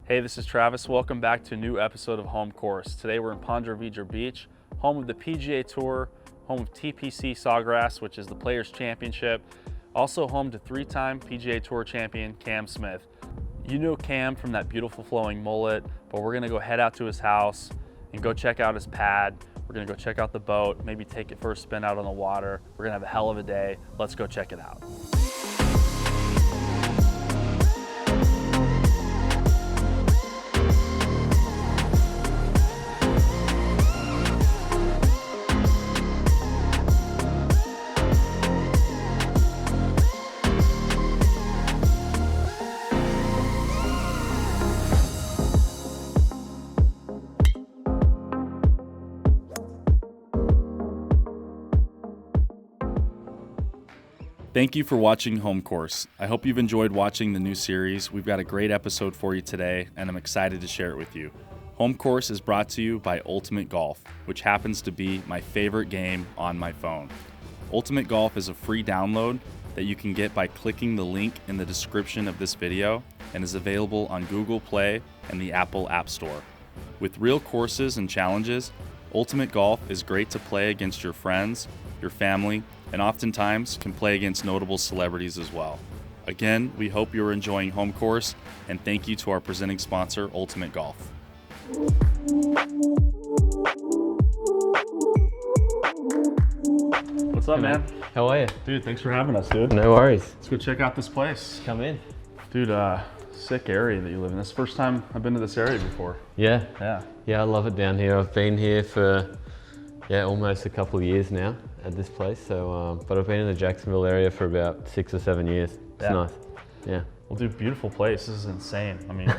Hey, this is Travis. Welcome back to a new episode of Home Course. Today we're in Ponte Vedra Beach, home of the PGA Tour, home of TPC Sawgrass, which is the Players Championship, also home to three-time PGA Tour champion Cam Smith. You know Cam from that beautiful flowing mullet, but we're gonna go head out to his house and go check out his pad. We're gonna go check out the boat, maybe take it for a spin out on the water. We're gonna have a hell of a day. Let's go check it out. Thank you for watching Home Course. I hope you've enjoyed watching the new series. We've got a great episode for you today, and I'm excited to share it with you. Home Course is brought to you by Ultimate Golf, which happens to be my favorite game on my phone. Ultimate Golf is a free download that you can get by clicking the link in the description of this video and is available on Google Play and the Apple App Store. With real courses and challenges, Ultimate Golf is great to play against your friends, your family, and oftentimes can play against notable celebrities as well. Again, we hope you're enjoying Home Course, and thank you to our presenting sponsor, Ultimate Golf. What's up, man? How are you? Dude, thanks for having us, dude. No worries. Let's go check out this place. Come in. Dude, sick area that you live in. This is the first time I've been to this area before. Yeah. Yeah. Yeah, I love it down here. I've been here for, almost a couple of years now at this place. So, but I've been in the Jacksonville area for about 6 or 7 years. It's nice. Yeah. Well, dude, beautiful place. This is insane. I mean,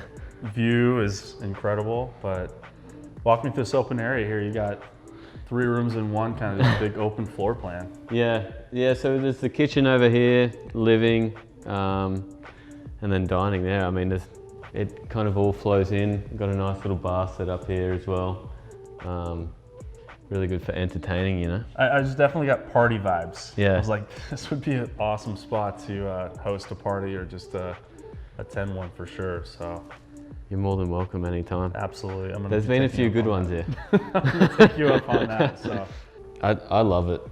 view is incredible, but walk me through this open area here. You got 3 rooms in one, kind of this big open floor plan. Yeah. So there's the kitchen over here, living, and then dining there. I mean, it kind of all flows in. Got a nice little bar set up here as well. Really good for entertaining, you know. I just definitely got party vibes. Yeah. I was like, this would be an awesome spot to host a party or just attend one for sure. So You're more than welcome anytime. absolutely. There's been a few good ones here. I'm gonna take you up on that. So I love it.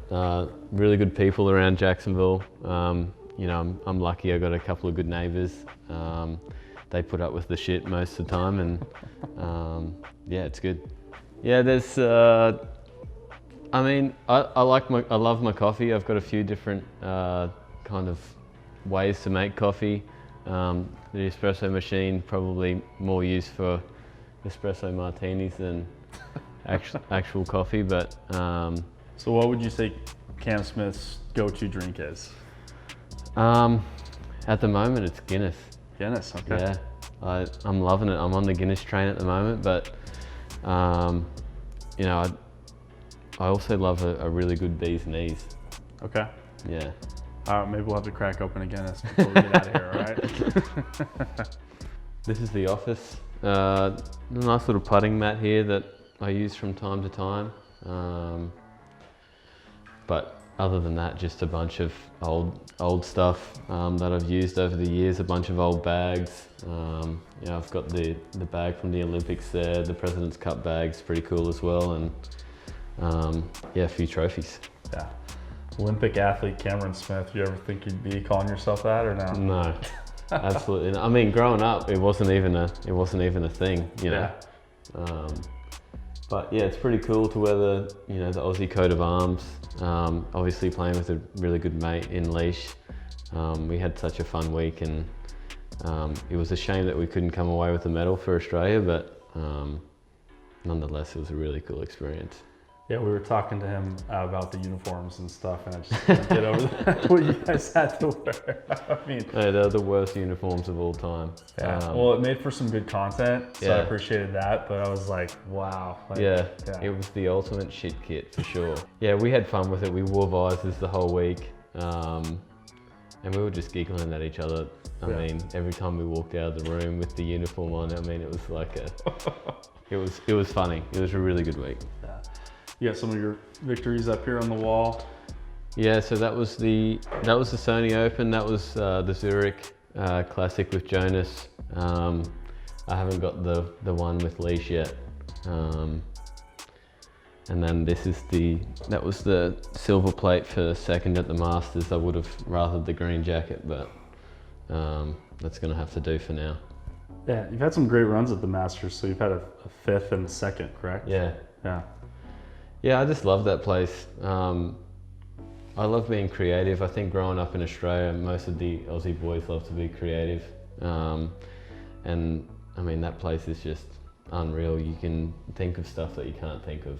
Really good people around Jacksonville. You know, I'm lucky I got a couple of good neighbors. They put up with the shit most of the time, and yeah, it's good. Yeah, there's. I mean, I love my coffee. I've got a few different kind of ways to make coffee. The espresso machine probably more used for espresso martinis than actual coffee, but. So what would you say Cam Smith's go-to drink is? At the moment, it's Guinness. Guinness, okay. Yeah, I'm loving it. I'm on the Guinness train at the moment, but you know, I also love a really good bee's knees. Okay. Yeah. Maybe we'll have to crack open a Guinness before we get out of here, all right? This is the office. A nice little putting mat here that I use from time to time. But other than that, just a bunch of old stuff that I've used over the years, a bunch of old bags. You know, I've got the bag from the Olympics there, the President's Cup bag's pretty cool as well, and yeah, a few trophies. Yeah. Olympic athlete Cameron Smith, you ever think you'd be calling yourself that or no? No, absolutely not. I mean, growing up, it wasn't even a thing, you know. Yeah. But yeah, it's pretty cool to wear the Aussie coat of arms. Obviously playing with a really good mate in Leash. We had such a fun week, and it was a shame that we couldn't come away with a medal for Australia, but nonetheless, it was a really cool experience. Yeah, we were talking to him about the uniforms and stuff, and I just couldn't get over that, what you guys had to wear. I mean, hey, they're the worst uniforms of all time. Yeah. Well, it made for some good content, so I Yeah. appreciated that, but I was like, wow. Like, Yeah, it was the ultimate shit kit for sure. Yeah, we had fun with it. We wore visors the whole week, and we were just giggling at each other. I mean, every time we walked out of the room with the uniform on, I mean, it was like it was funny. It was a really good week. Yeah. You got some of your victories up here on the wall. Yeah, so that was the Sony Open. That was the Zurich Classic with Jonas. I haven't got the one with leash yet. And then that was the silver plate for second at the Masters. I would have rathered the green jacket, but that's gonna have to do for now. Yeah, you've had some great runs at the Masters, so you've had a fifth and a second, correct? Yeah. Yeah. Yeah, I just love that place. I love being creative. I think growing up in Australia, most of the Aussie boys love to be creative. And I mean, that place is just unreal. You can think of stuff that you can't think of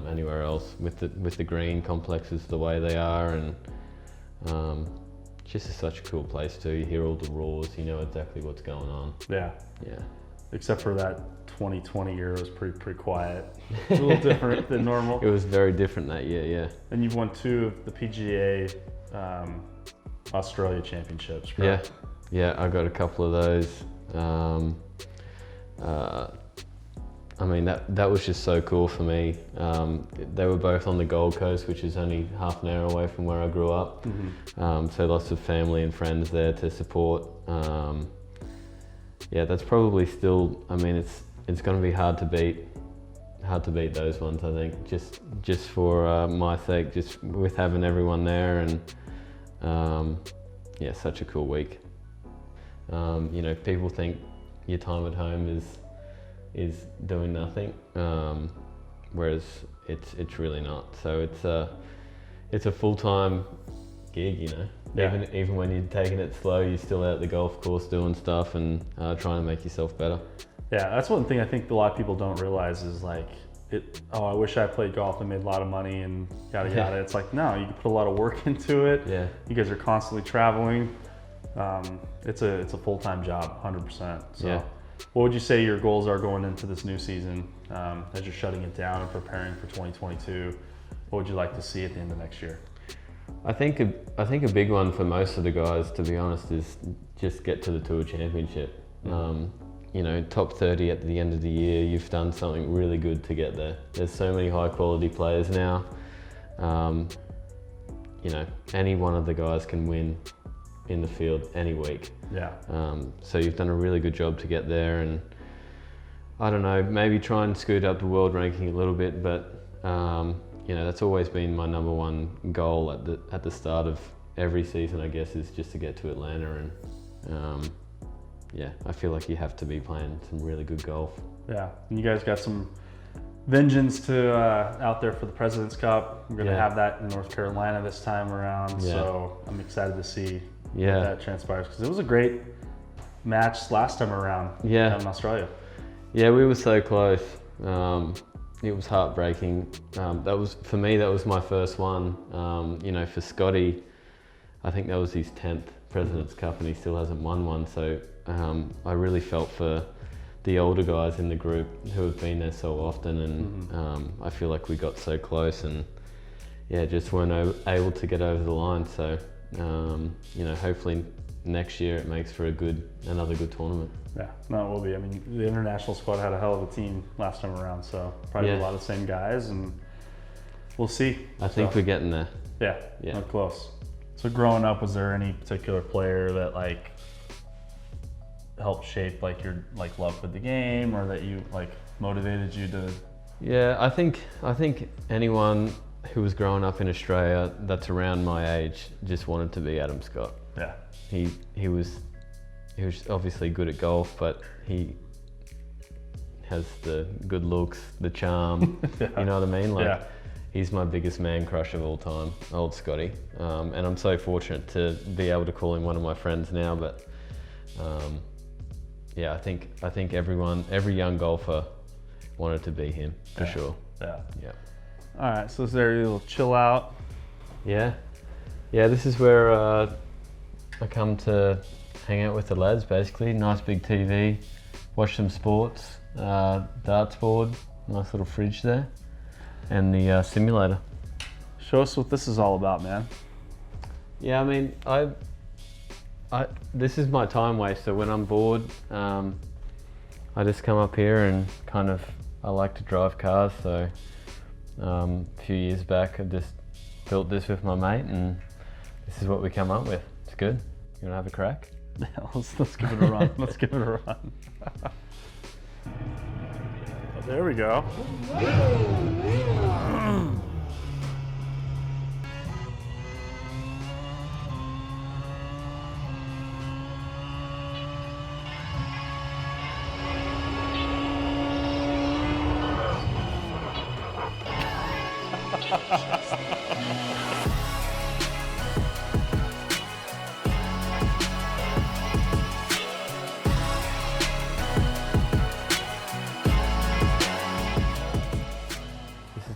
anywhere else with the green complexes the way they are, and just such a cool place too. You hear all the roars, you know exactly what's going on. Yeah. Yeah. Except for that 2020 year, it was pretty quiet. A little different than normal. It was very different that year, yeah. And you've won 2 of the PGA Australia Championships, correct? Yeah, I got a couple of those. I mean, that was just so cool for me. They were both on the Gold Coast, which is only half an hour away from where I grew up. So lots of family and friends there to support. Yeah, that's probably still, I mean, it's going to be hard to beat those ones, I think, just for my sake, just with having everyone there, and yeah, such a cool week. You know, people think your time at home is doing nothing, whereas it's really not. So it's a full-time gig, you know. Yeah. Even when you're taking it slow, you're still out at the golf course doing stuff and trying to make yourself better. Yeah, that's one thing I think a lot of people don't realize is like, I wish I played golf and made a lot of money and yada yada. It's like, no, you can put a lot of work into it. Yeah. You guys are constantly traveling. It's a full-time job, 100%. So Yeah. what would you say your goals are going into this new season, as you're shutting it down and preparing for 2022? What would you like to see at the end of next year? I think a big one for most of the guys, to be honest, is just get to the Tour Championship. You know, top 30 at the end of the year, you've done something really good to get there. There's so many high quality players now. You know, any one of the guys can win in the field any week. Yeah. So you've done a really good job to get there, and I don't know, maybe try and scoot up the world ranking a little bit, but you know, that's always been my number one goal at the start of every season, I guess, is just to get to Atlanta, and yeah, I feel like you have to be playing some really good golf. Yeah, and you guys got some vengeance to out there for the President's Cup. We're gonna have that in North Carolina this time around, so I'm excited to see what that transpires, because it was a great match last time around in Australia. Yeah, we were so close. It was heartbreaking. That was, for me, that was my first one. You know, for Scotty, I think that was his 10th President's Cup and he still hasn't won one. So I really felt for the older guys in the group who have been there so often, and I feel like we got so close and just weren't able to get over the line. So you know, hopefully next year it makes for another good tournament. Yeah, no, it will be. I mean, the international squad had a hell of a team last time around, so probably a lot of the same guys, and we'll see. I think we're getting there. Yeah, not close. So growing up, was there any particular player that like helped shape like your love for the game, or that you like motivated you to? Yeah, I think anyone who was growing up in Australia that's around my age just wanted to be Adam Scott. Yeah. He was obviously good at golf, but he has the good looks, the charm. You know what I mean? Like, he's my biggest man crush of all time, old Scotty. And I'm so fortunate to be able to call him one of my friends now. But yeah, I think every young golfer wanted to be him for sure. Yeah. All right, so is there a little chill out? Yeah. This is where I come to hang out with the lads, basically. Nice big TV, watch some sports, darts board, nice little fridge there, and the simulator. Show us what this is all about, man. Yeah, I mean, this is my time waster. When I'm bored, I just come up here and I like to drive cars, so a few years back I just built this with my mate, and this is what we come up with. It's good. You wanna have a crack? Yeah, let's give it a run. Let's give it a run. There we go.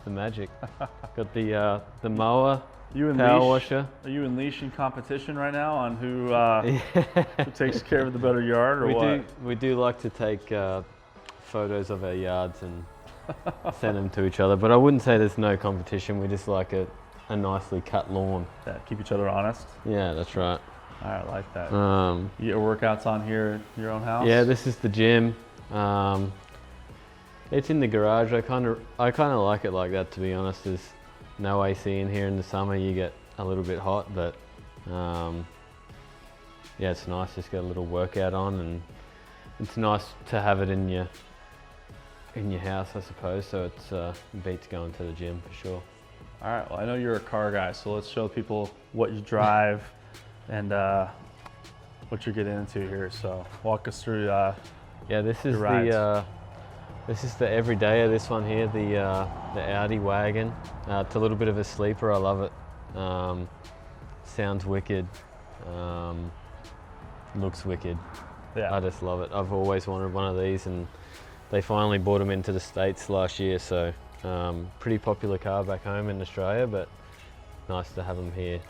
Magic. Got the mower, You power washer. Are you unleashing competition right now on who takes care of the better yard, or what? We do like to take photos of our yards and send them to each other, but I wouldn't say there's no competition. We just like a nicely cut lawn. Yeah, keep each other honest. Yeah, that's right. All right, I like that. You get your workouts on here at your own house? Yeah, this is the gym. It's in the garage. I kind of like it like that, to be honest. There's no AC in here in the summer. You get a little bit hot, but yeah, it's nice. Just get a little workout on, and it's nice to have it in your house, I suppose. So it's beats going to the gym for sure. All right. Well, I know you're a car guy, so let's show people what you drive and what you're getting into here. So walk us through. Yeah, this is the everyday of this one here, the Audi Wagon. It's a little bit of a sleeper. I love it. Sounds wicked. Looks wicked. Yeah. I just love it. I've always wanted one of these, and they finally brought them into the States last year. So pretty popular car back home in Australia, but nice to have them here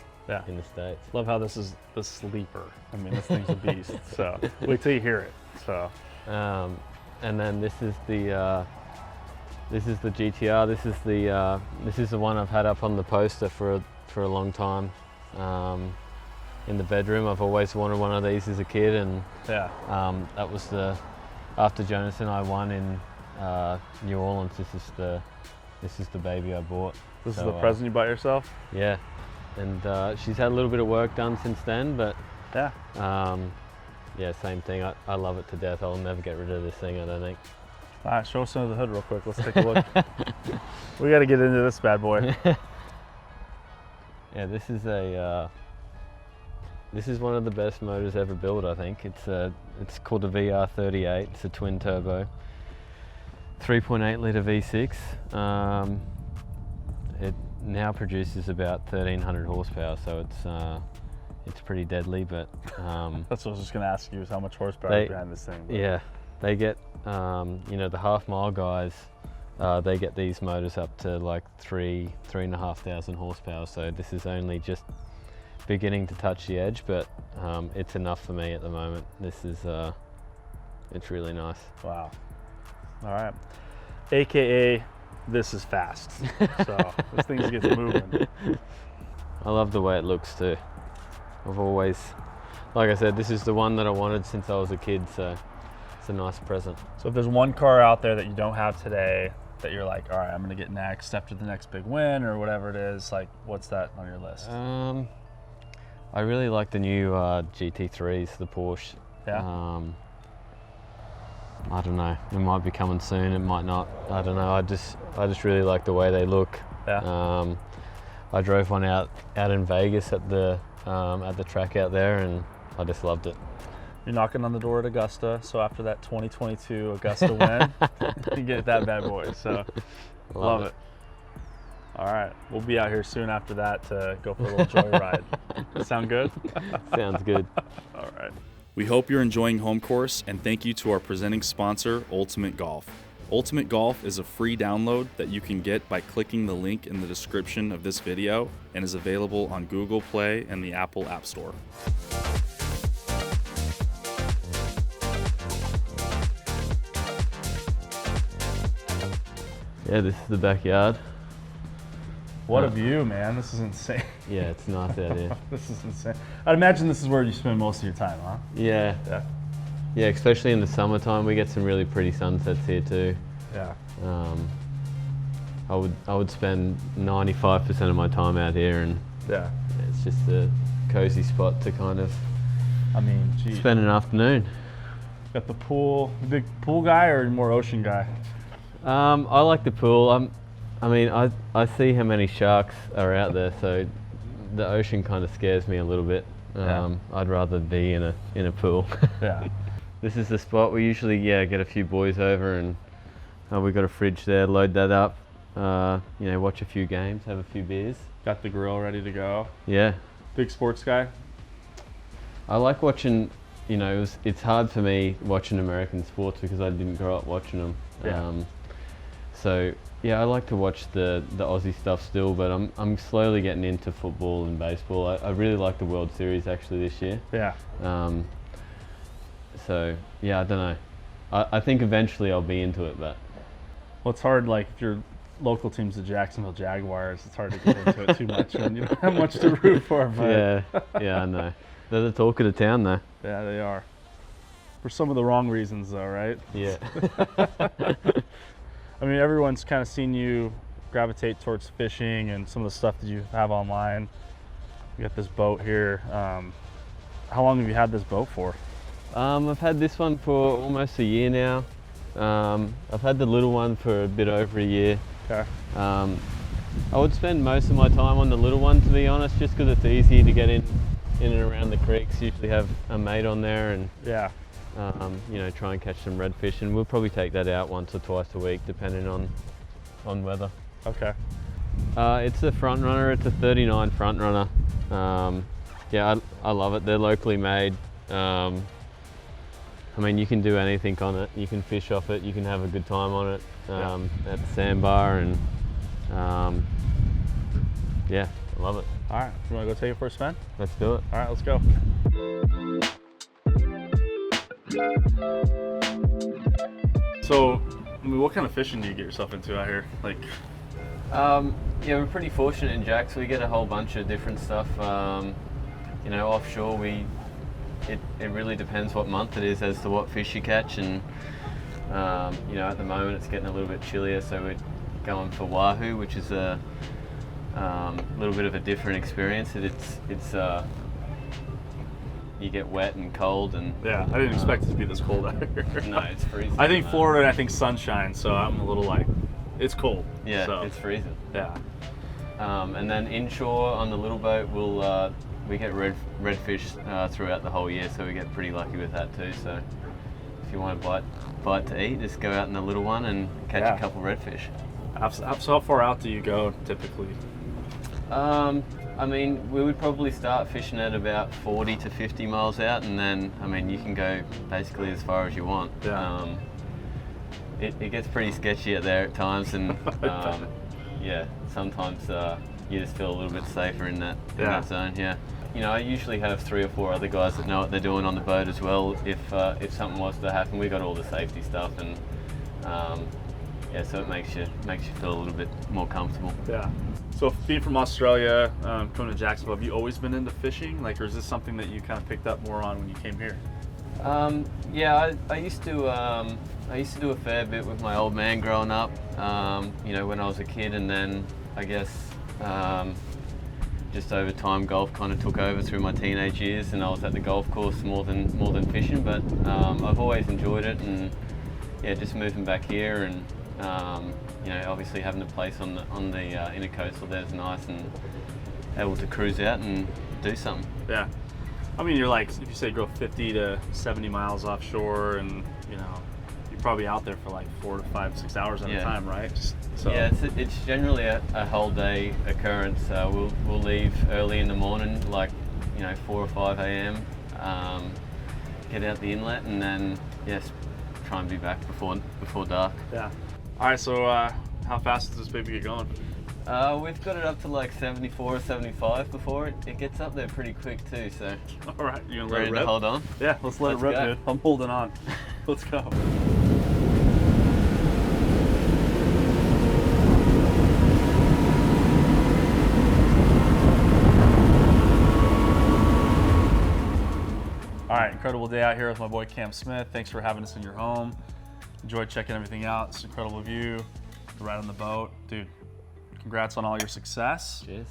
in the States. Love how this is the sleeper. I mean, this thing's a beast. So wait till you hear it. So. And then this is the GTR. This is the one I've had up on the poster for a long time. In the bedroom, I've always wanted one of these as a kid, and that was after Jonas and I won in New Orleans. This is the baby I bought. This is the present you bought yourself? Yeah, and she's had a little bit of work done since then, but yeah, same thing. I love it to death. I'll never get rid of this thing, I don't think. All right, show us under the hood real quick. Let's take a look. We got to get into this bad boy. Yeah, this is one of the best motors ever built, I think. It's called a VR38. It's a twin turbo, 3.8 litre V6. It now produces about 1,300 horsepower, so it's pretty deadly, but that's what I was just going to ask you, is how much horsepower is behind this thing. But. Yeah, they get the half mile guys, they get these motors up to like 3,500 horsepower. So this is only just beginning to touch the edge, but it's enough for me at the moment. This is it's really nice. Wow. All right. AKA, this is fast. So this thing gets moving. I love the way it looks too. I've always, like I said, this is the one that I wanted since I was a kid, so it's a nice present. So if there's one car out there that you don't have today that you're like, all right, I'm gonna get next after the next big win or whatever it is, like what's that on your list? I really like the new GT3s, the Porsche. Yeah. I don't know, it might be coming soon, it might not, I don't know. I just really like the way they look. Yeah. I drove one out in Vegas at the track out there, and I just loved it. You're knocking on the door at Augusta, so after that 2022 Augusta win, you get that bad boy, so love it. All right, we'll be out here soon after that to go for a little joyride. Sound good? Sounds good. All right. We hope you're enjoying Home Course, and thank you to our presenting sponsor, Ultimate Golf. Ultimate Golf is a free download that you can get by clicking the link in the description of this video, and is available on Google Play and the Apple App Store. Yeah, this is the backyard. What a view, man. This is insane. Yeah, it's nice out here. This is insane. I'd imagine this is where you spend most of your time, huh? Yeah. Yeah, especially in the summertime, we get some really pretty sunsets here too. Yeah. I would spend 95% of my time out here, and it's just a cozy spot to kind of, spend an afternoon. Got the pool. Big pool guy or more ocean guy? I like the pool. I see how many sharks are out there, so the ocean kind of scares me a little bit. I'd rather be in a pool. Yeah. This is the spot we usually get a few boys over, and we got a fridge there. Load that up. Watch a few games, have a few beers. Got the grill ready to go. Yeah. Big sports guy. I like watching. It's hard for me watching American sports because I didn't grow up watching them. Yeah. I like to watch the Aussie stuff still, but I'm slowly getting into football and baseball. I really like the World Series actually this year. Yeah. I don't know. I think eventually I'll be into it, but Well, it's hard, like, if your local team's the Jacksonville Jaguars, it's hard to get into it too much when you don't have much to root for. But yeah, I know. They're the talk of the town, though. yeah, they are. For some of the wrong reasons, though, right? Yeah. I mean, everyone's kind of seen you gravitate towards fishing and some of the stuff that you have online. You got this boat here. How long have you had this boat for? I've had this one for almost a year now. I've had the little one for a bit over a year. Okay. I would spend most of my time on the little one, to be honest, just because it's easy to get in and around the creeks. Usually have a mate on there and Yeah. try and catch some redfish, and we'll probably take that out once or twice a week, depending on weather. Okay. It's a front runner. It's a 39 front runner. I love it. They're locally made. You can do anything on it. You can fish off it. You can have a good time on it at the sandbar, and I love it. All right. You want to go take it for a spin? Let's do it. All right, let's go. So, what kind of fishing do you get yourself into out here? Like, we're pretty fortunate in Jacks. We get a whole bunch of different stuff. Offshore it really depends what month it is as to what fish you catch, and at the moment it's getting a little bit chillier, so we're going for wahoo, which is a little bit of a different experience. It's you get wet and cold, and yeah, I didn't expect it to be this cold out here. No, it's freezing. I think Florida, and I think sunshine, so I'm a little like, it's cold. Yeah, so. it's freezing. Yeah. And then inshore on the little boat, we get redfish throughout the whole year, so we get pretty lucky with that too. So if you want a bite to eat, just go out in the little one and catch a couple redfish. How far out do you go typically? We would probably start fishing at about 40 to 50 miles out, and then you can go basically as far as you want. Yeah. It gets pretty sketchy out there at times, and sometimes you just feel a little bit safer in that zone. Yeah. I usually have 3 or 4 other guys that know what they're doing on the boat as well. If something was to happen, we got all the safety stuff, and so it makes you feel a little bit more comfortable. Yeah. So being from Australia, coming to Jacksonville, have you always been into fishing? Like, or is this something that you kind of picked up more on when you came here? I used to do a fair bit with my old man growing up. When I was a kid, and then I guess just over time, golf kind of took over through my teenage years, and I was at the golf course more than fishing. But I've always enjoyed it, and just moving back here, and obviously having a place on the inner coastal there's nice, and able to cruise out and do something. Yeah. You're like, if you say go 50 to 70 miles offshore, and you're probably out there for like 4 to 5, 6 hours at a time, right? Yeah, it's generally a whole day occurrence. We'll leave early in the morning, like 4 or 5 a.m. Get out the inlet, and then try and be back before dark. Yeah. All right. So how fast does this baby get going? We've got it up to like 74 or 75 before it gets up there pretty quick too. So. All right. You gonna let ready it rip? To hold on? Yeah. Let's let it rip, dude. I'm holding on. Let's go. All right, incredible day out here with my boy Cam Smith. Thanks for having us in your home. Enjoyed checking everything out. It's an incredible view. The ride on the boat, dude. Congrats on all your success. Cheers.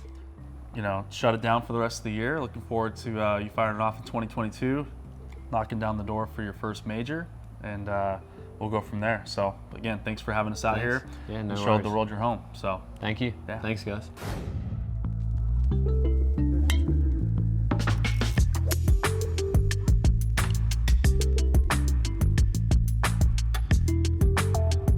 Shut it down for the rest of the year. Looking forward to you firing it off in 2022, knocking down the door for your first major, and we'll we'll go from there. So again, thanks for having us out here. Yeah, no and showed worries. the world your home. So Thank you. Yeah. Thanks, guys.